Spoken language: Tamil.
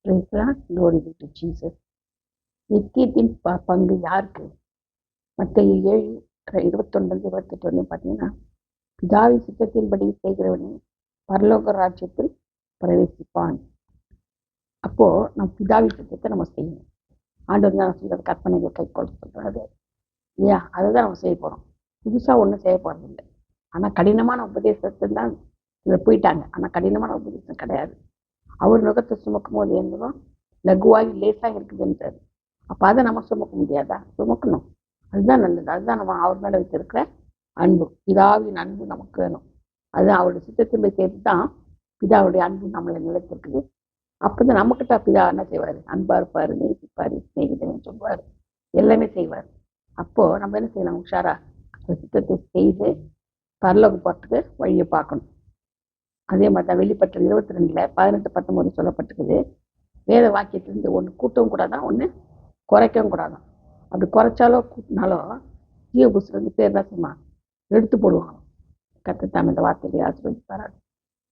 Glory be to Jesus. நித்தியத்தின் பங்கு யாருக்கு? மத்தேயு 7:21-28 பார்த்தீங்கன்னா, பிதாவின் சித்தத்தின்படி செய்கிறவனே பரலோக ராஜ்யத்தில் பிரவேசிப்பான். அப்போ நம்ம பிதாவின் சித்தத்தை நம்ம செய்யணும். ஆண்டவர் தான் சொல்றது, கற்பனைகள் கை கொள்ள சொல்றாரு இல்லையா? அதை தான் நம்ம செய்ய போறோம். புதுசா ஒன்றும் செய்ய போறது இல்லை. ஆனா கடினமான உபதேசத்தை தான் இதில் போயிட்டாங்க. ஆனா கடினமான உபதேசம் கிடையாது. அவர் நுகத்தை சுமக்கும் போது என்னதும் லகுவாகி லேசாக இருக்குதுன்றாரு. அப்போ அதை நம்ம சுமக்க முடியாதா? சுமக்கணும். அதுதான் நல்லது. அதுதான் நம்ம அவர் மேலே வச்சிருக்கிற அன்பு. பிதாவின் அன்பு நமக்கு வேணும். அதுதான் அவருடைய சித்தத்தின் போய் சேர்த்து தான் பிதாவுடைய அன்பு நம்மளை நிலைத்திருக்குது. அப்போதான் நம்மக்கிட்ட பிதா என்ன செய்வார்? அன்பா இருப்பார், நேசிப்பார், சிநேகிதன் சொல்வார், எல்லாமே செய்வார். அப்போ நம்ம என்ன செய்யணும்? உஷாரா சித்தத்தை செய்து பரலோக போகிறதுக்கு வழியை பார்க்கணும். அதே மாதிரி தான் வெளிப்பட்ட 22:18-19 சொல்லப்பட்டிருக்குது. வேத வாக்கியத்திலிருந்து ஒன்று கூட்டவும் கூடாதான், ஒன்று குறைக்கவும் கூடாதான். அப்படி குறைச்சாலோ கூட்டினாலோ ஜீவ புஸ்தகம் பேர் தான் சும்மா எடுத்து போடுவாங்க. கர்த்தர் தாம் இந்த வார்த்தையை ஆசீர்வதிப்பார்.